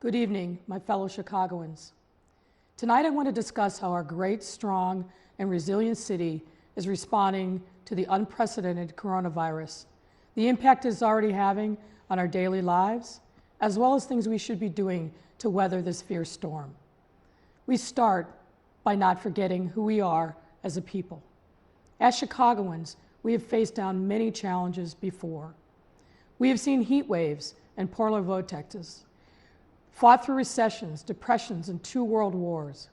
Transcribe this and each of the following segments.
Good evening, my fellow Chicagoans. Tonight I want to discuss how our great, strong, and resilient city is responding to the unprecedented coronavirus, the impact it's already having on our daily lives, as well as things we should be doing to weather this fierce storm. We start by not forgetting who we are as a people. As Chicagoans, we have faced down many challenges before. We have seen heat waves and polar vortexes, fought through recessions, depressions, and 2 world wars.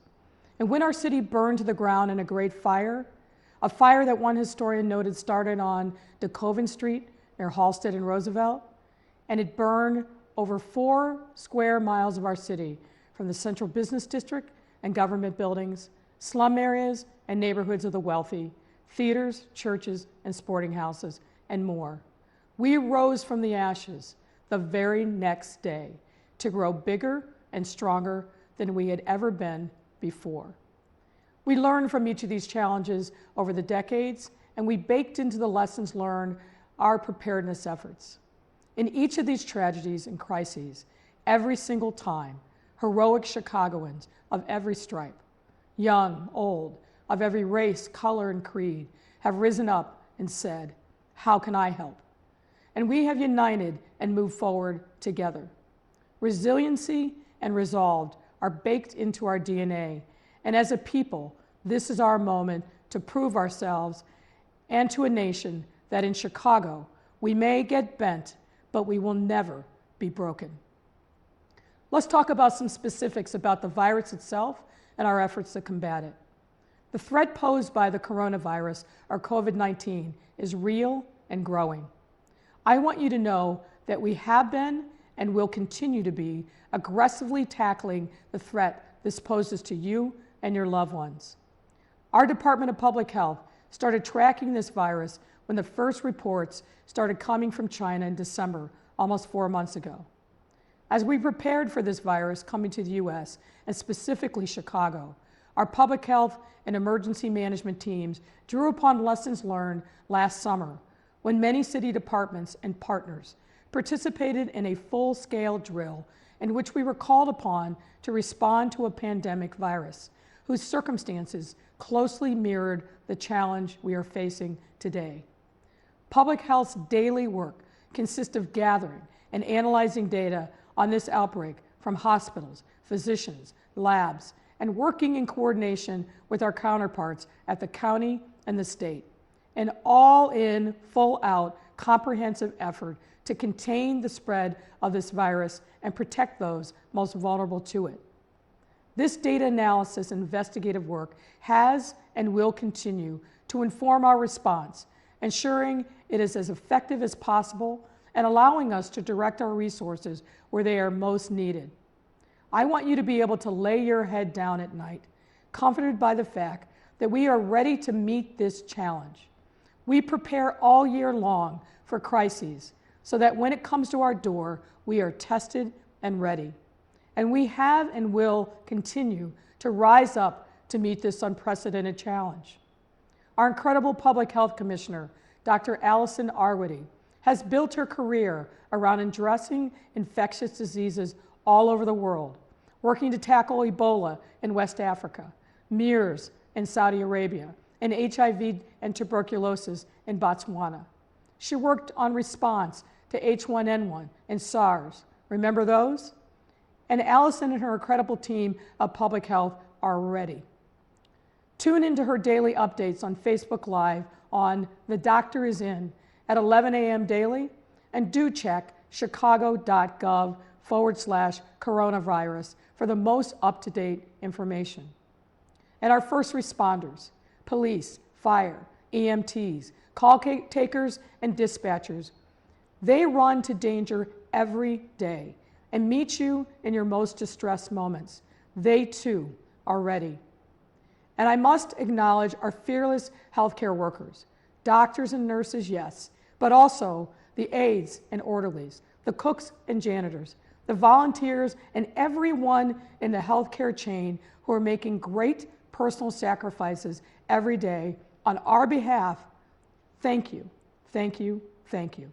And when our city burned to the ground in a great fire, a fire that one historian noted started on DeKoven Street near Halsted and Roosevelt, and it burned over 4 square miles of our city, from the central business district and government buildings, slum areas and neighborhoods of the wealthy, theaters, churches, and sporting houses, and more. We rose from the ashes the very next day to grow bigger and stronger than we had ever been before. We learned from each of these challenges over the decades, and we baked into the lessons learned our preparedness efforts. In each of these tragedies and crises, every single time, heroic Chicagoans of every stripe, young, old, of every race, color, and creed, have risen up and said, "How can I help?" And we have united and moved forward together. Resiliency and resolve are baked into our DNA, and as a people, this is our moment to prove ourselves and to a nation that in Chicago, we may get bent, but we will never be broken. Let's talk about some specifics about the virus itself and our efforts to combat it. The threat posed by the coronavirus, or COVID-19, is real and growing. I want you to know that we have been and will continue to be aggressively tackling the threat this poses to you and your loved ones. Our Department of Public Health started tracking this virus when the first reports started coming from China in December, almost 4 months ago. As we prepared for this virus coming to the U.S., and specifically Chicago, our public health and emergency management teams drew upon lessons learned last summer when many city departments and partners participated in a full-scale drill in which we were called upon to respond to a pandemic virus whose circumstances closely mirrored the challenge we are facing today. Public health's daily work consists of gathering and analyzing data on this outbreak from hospitals, physicians, labs, and working in coordination with our counterparts at the county and the state. An all-in, full-out, comprehensive effort to contain the spread of this virus and protect those most vulnerable to it. This data analysis and investigative work has and will continue to inform our response, ensuring it is as effective as possible and allowing us to direct our resources where they are most needed. I want you to be able to lay your head down at night, comforted by the fact that we are ready to meet this challenge. We prepare all year long for crises so that when it comes to our door, we are tested and ready. And we have and will continue to rise up to meet this unprecedented challenge. Our incredible Public Health Commissioner, Dr. Allison Arwady, has built her career around addressing infectious diseases all over the world, working to tackle Ebola in West Africa, MERS in Saudi Arabia, and HIV and tuberculosis in Botswana. She worked on response to H1N1 and SARS. Remember those? And Allison and her incredible team of public health are ready. Tune into her daily updates on Facebook Live on The Doctor Is In at 11 a.m. daily, and do check chicago.gov/coronavirus for the most up-to-date information. And our first responders, police, fire, EMTs, call takers, and dispatchers, they run to danger every day and meet you in your most distressed moments. They too are ready. And I must acknowledge our fearless healthcare workers, doctors and nurses, yes, but also the aides and orderlies, the cooks and janitors, the volunteers, and everyone in the healthcare chain who are making great personal sacrifices every day on our behalf. Thank you, thank you, thank you.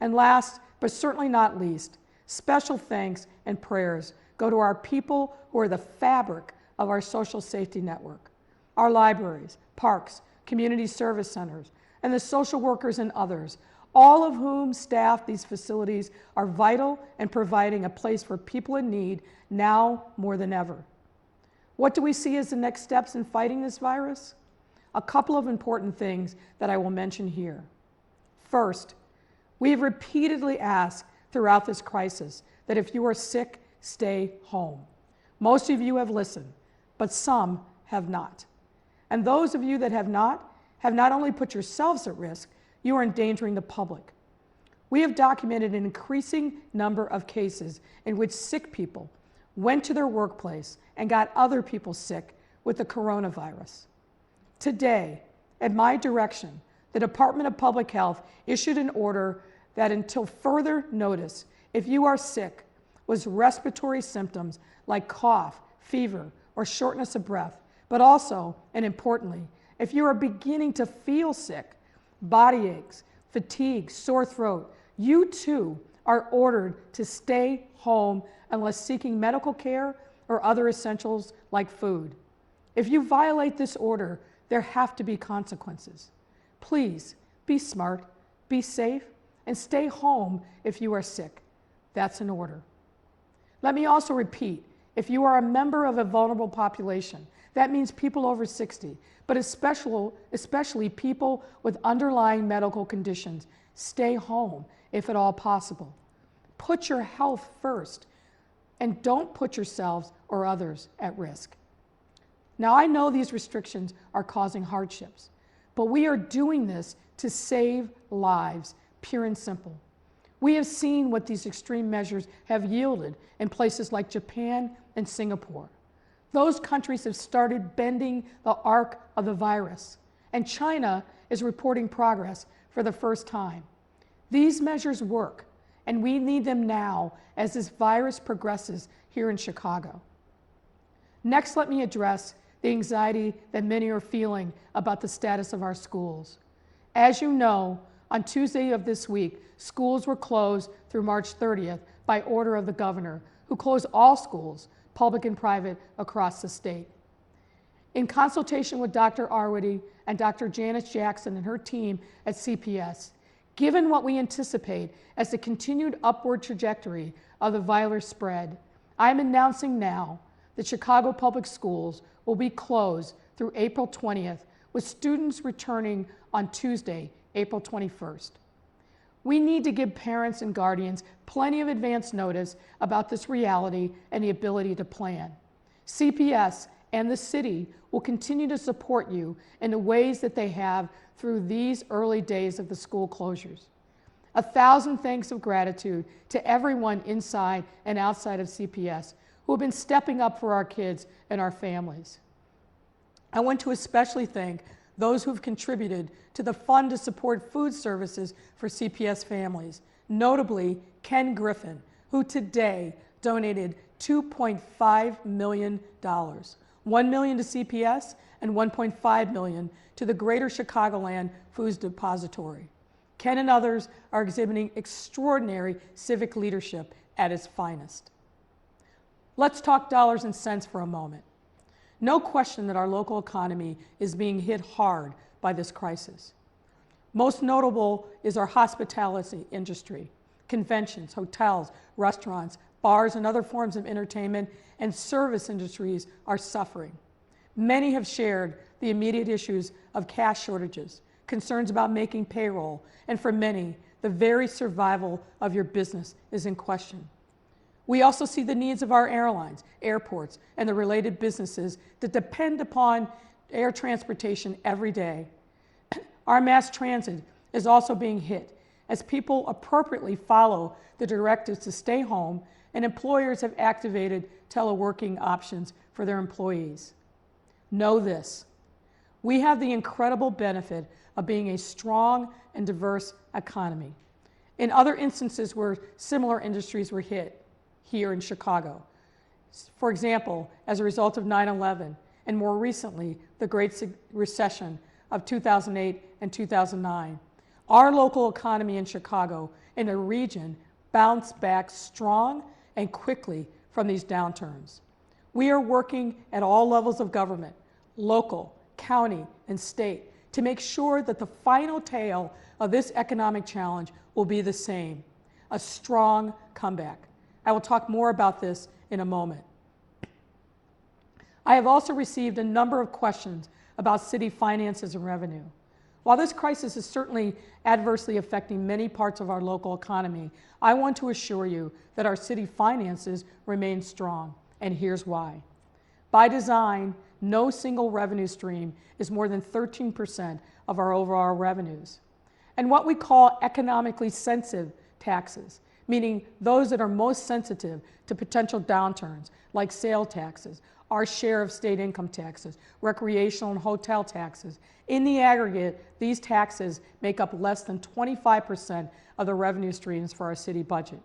And last, but certainly not least, Special thanks and prayers go to our people who are the fabric of our social safety network, our libraries, parks, community service centers, and the social workers and others, all of whom staff these facilities are vital in providing a place for people in need now more than ever. What do we see as the next steps in fighting this virus? A couple of important things that I will mention here. First, we have repeatedly asked throughout this crisis that if you are sick, stay home. Most of you have listened, but some have not. And those of you that have not only put yourselves at risk, you are endangering the public. We have documented an increasing number of cases in which sick people went to their workplace and got other people sick with the coronavirus. Today, at my direction, the Department of Public Health issued an order that until further notice, if you are sick with respiratory symptoms like cough, fever, or shortness of breath, but also, and importantly, if you are beginning to feel sick, body aches, fatigue, sore throat, you too are ordered to stay home unless seeking medical care or other essentials like food. If you violate this order, there have to be consequences. Please be smart, be safe, and stay home if you are sick. That's an order. Let me also repeat, if you are a member of a vulnerable population, that means people over 60, but especially people with underlying medical conditions, stay home if at all possible. Put your health first and don't put yourselves or others at risk. Now, I know these restrictions are causing hardships, but we are doing this to save lives, pure and simple. We have seen what these extreme measures have yielded in places like Japan and Singapore. Those countries have started bending the arc of the virus, and China is reporting progress for the first time. These measures work, and we need them now as this virus progresses here in Chicago. Next, let me address the anxiety that many are feeling about the status of our schools. As you know, on Tuesday of this week, schools were closed through March 30th by order of the governor, who closed all schools, public and private, across the state. In consultation with Dr. Arwady and Dr. Janice Jackson and her team at CPS, given what we anticipate as the continued upward trajectory of the virus spread, I'm announcing now that Chicago Public Schools will be closed through April 20th, with students returning on Tuesday, April 21st. We need to give parents and guardians plenty of advance notice about this reality and the ability to plan. CPS and the city will continue to support you in the ways that they have through these early days of the school closures. 1,000 thanks of gratitude to everyone inside and outside of CPS who have been stepping up for our kids and our families. I want to especially thank those who have contributed to the fund to support food services for CPS families, notably Ken Griffin, who today donated $2.5 million, $1 million to CPS and $1.5 million to the Greater Chicagoland Foods Depository. Ken and others are exhibiting extraordinary civic leadership at its finest. Let's talk dollars and cents for a moment. No question that our local economy is being hit hard by this crisis. Most notable is our hospitality industry. Conventions, hotels, restaurants, bars, and other forms of entertainment and service industries are suffering. Many have shared the immediate issues of cash shortages, concerns about making payroll, and for many, the very survival of your business is in question. We also see the needs of our airlines, airports, and the related businesses that depend upon air transportation every day. Our mass transit is also being hit as people appropriately follow the directives to stay home, and employers have activated teleworking options for their employees. Know this: we have the incredible benefit of being a strong and diverse economy. In other instances where similar industries were hit, here in Chicago, for example, as a result of 9/11, and more recently, the Great Recession of 2008 and 2009, our local economy in Chicago and the region bounce back strong and quickly from these downturns. We are working at all levels of government, local, county, and state, to make sure that the final tale of this economic challenge will be the same, a strong comeback. I will talk more about this in a moment. I have also received a number of questions about city finances and revenue. While this crisis is certainly adversely affecting many parts of our local economy, I want to assure you that our city finances remain strong, and here's why. By design, no single revenue stream is more than 13% of our overall revenues. And what we call economically sensitive taxes, meaning those that are most sensitive to potential downturns, like sale taxes, our share of state income taxes, recreational and hotel taxes. In the aggregate, these taxes make up less than 25% of the revenue streams for our city budget.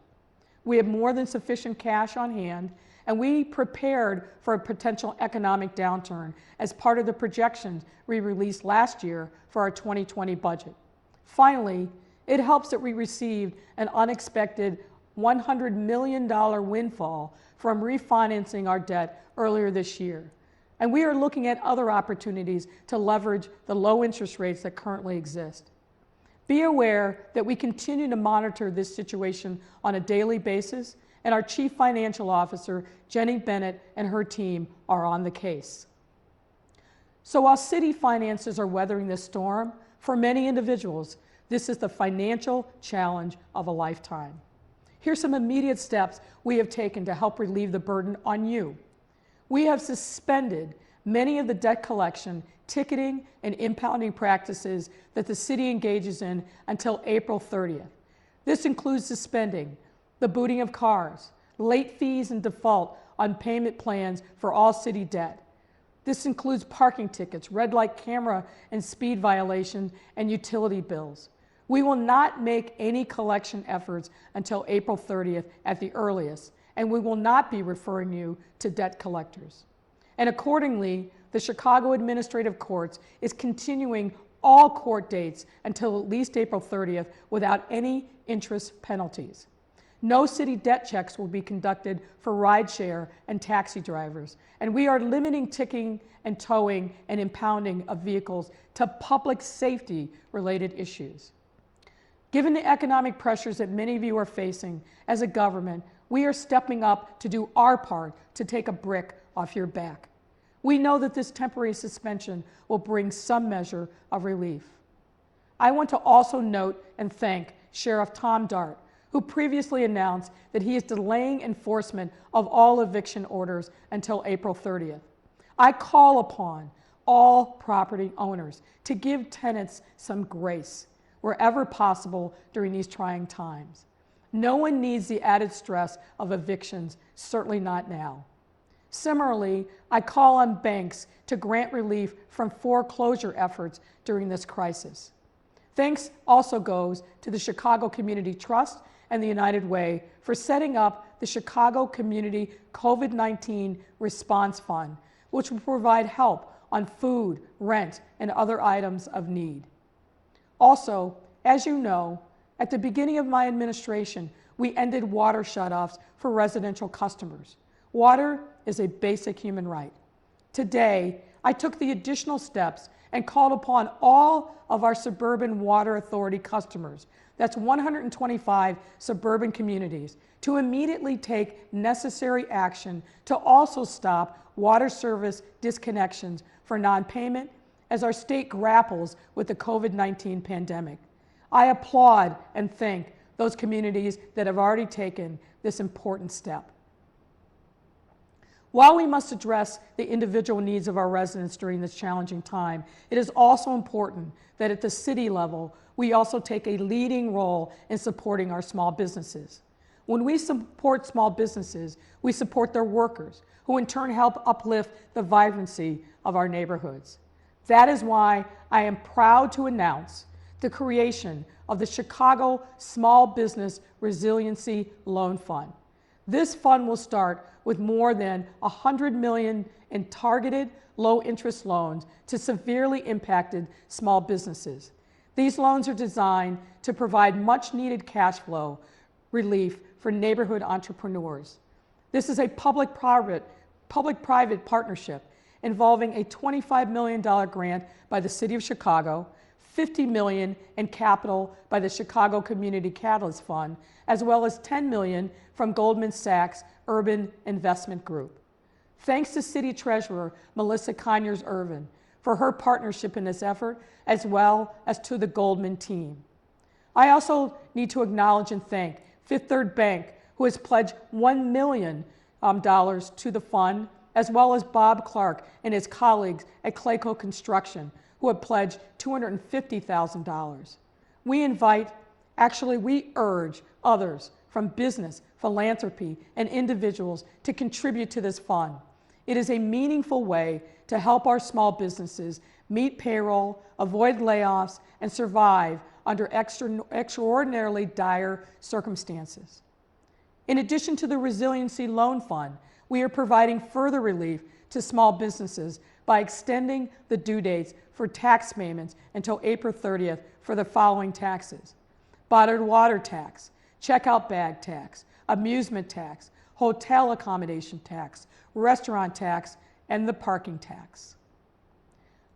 We have more than sufficient cash on hand, and we prepared for a potential economic downturn as part of the projections we released last year for our 2020 budget. Finally, it helps that we received an unexpected $100 million windfall from refinancing our debt earlier this year. And we are looking at other opportunities to leverage the low interest rates that currently exist. Be aware that we continue to monitor this situation on a daily basis, and our Chief Financial Officer, Jenny Bennett, and her team are on the case. So while city finances are weathering this storm, for many individuals, this is the financial challenge of a lifetime. Here's some immediate steps we have taken to help relieve the burden on you. We have suspended many of the debt collection, ticketing, and impounding practices that the city engages in until April 30th. This includes suspending the booting of cars, late fees and default on payment plans for all city debt. This includes parking tickets, red light camera and speed violations, and utility bills. We will not make any collection efforts until April 30th at the earliest, and we will not be referring you to debt collectors. And accordingly, the Chicago Administrative Courts is continuing all court dates until at least April 30th without any interest penalties. No city debt checks will be conducted for rideshare and taxi drivers, and we are limiting ticketing and towing and impounding of vehicles to public safety-related issues. Given the economic pressures that many of you are facing, as a government, we are stepping up to do our part to take a brick off your back. We know that this temporary suspension will bring some measure of relief. I want to also note and thank Sheriff Tom Dart, who previously announced that he is delaying enforcement of all eviction orders until April 30th. I call upon all property owners to give tenants some grace wherever possible during these trying times. No one needs the added stress of evictions, certainly not now. Similarly, I call on banks to grant relief from foreclosure efforts during this crisis. Thanks also goes to the Chicago Community Trust and the United Way for setting up the Chicago Community COVID-19 Response Fund, which will provide help on food, rent, and other items of need. Also, as you know, at the beginning of my administration, we ended water shutoffs for residential customers. Water is a basic human right. Today, I took the additional steps and called upon all of our suburban water authority customers, that's 125 suburban communities, to immediately take necessary action to also stop water service disconnections for non-payment as our state grapples with the COVID-19 pandemic. I applaud and thank those communities that have already taken this important step. While we must address the individual needs of our residents during this challenging time, it is also important that at the city level, we also take a leading role in supporting our small businesses. When we support small businesses, we support their workers, who in turn help uplift the vibrancy of our neighborhoods. That is why I am proud to announce the creation of the Chicago Small Business Resiliency Loan Fund. This fund will start with more than $100 million in targeted low-interest loans to severely impacted small businesses. These loans are designed to provide much-needed cash flow, relief for neighborhood entrepreneurs. This is a public-private partnership involving a $25 million grant by the City of Chicago, $50 million in capital by the Chicago Community Catalyst Fund, as well as $10 million from Goldman Sachs Urban Investment Group. Thanks to City Treasurer Melissa Conyers-Irvin for her partnership in this effort, as well as to the Goldman team. I also need to acknowledge and thank Fifth Third Bank, who has pledged $1 million to the fund, as well as Bob Clark and his colleagues at Clayco Construction, who have pledged $250,000. We urge others from business, philanthropy, and individuals to contribute to this fund. It is a meaningful way to help our small businesses meet payroll, avoid layoffs, and survive under extraordinarily dire circumstances. In addition to the Resiliency Loan Fund, we are providing further relief to small businesses by extending the due dates for tax payments until April 30th for the following taxes: bottled water tax, checkout bag tax, amusement tax, hotel accommodation tax, restaurant tax, and the parking tax.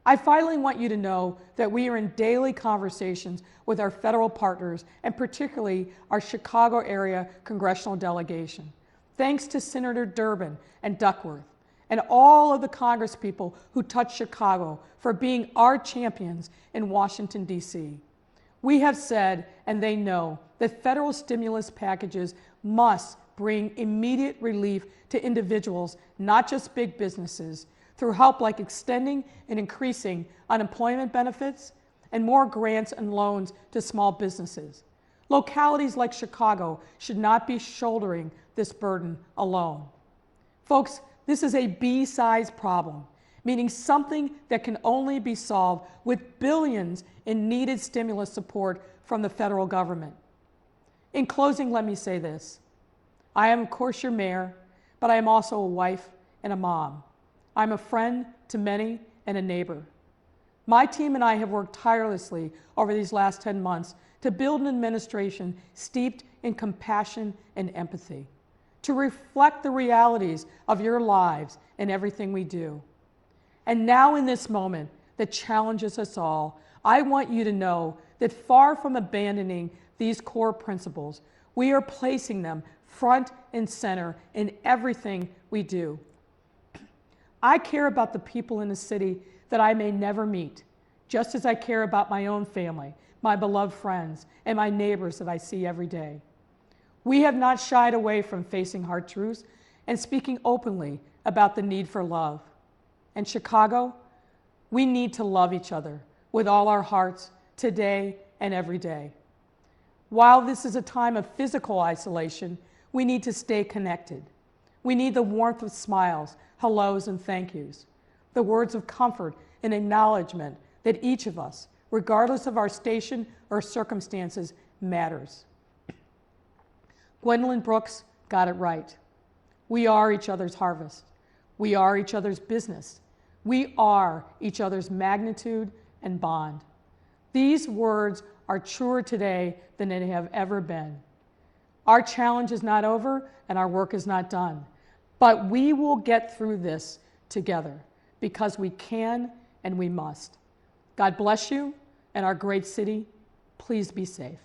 I finally want you to know that we are in daily conversations with our federal partners, and particularly our Chicago area congressional delegation. Thanks to Senator Durbin and Duckworth and all of the congresspeople who touch Chicago for being our champions in Washington, D.C. We have said, and they know, that federal stimulus packages must bring immediate relief to individuals, not just big businesses, through help like extending and increasing unemployment benefits and more grants and loans to small businesses. Localities like Chicago should not be shouldering this burden alone. Folks, this is a B-size problem, meaning something that can only be solved with billions in needed stimulus support from the federal government. In closing, let me say this. I am, of course, your mayor, but I am also a wife and a mom. I'm a friend to many and a neighbor. My team and I have worked tirelessly over these last 10 months to build an administration steeped in compassion and empathy, to reflect the realities of your lives in everything we do. And now in this moment that challenges us all, I want you to know that far from abandoning these core principles, we are placing them front and center in everything we do. I care about the people in the city that I may never meet, just as I care about my own family, my beloved friends, and my neighbors that I see every day. We have not shied away from facing hard truths and speaking openly about the need for love. In Chicago, we need to love each other with all our hearts today and every day. While this is a time of physical isolation, we need to stay connected. We need the warmth of smiles, hellos, and thank yous, the words of comfort and acknowledgement that each of us, regardless of our station or circumstances, matters. Gwendolyn Brooks got it right. We are each other's harvest. We are each other's business. We are each other's magnitude and bond. These words are truer today than they have ever been. Our challenge is not over and our work is not done, but we will get through this together because we can and we must. God bless you and our great city. Please be safe.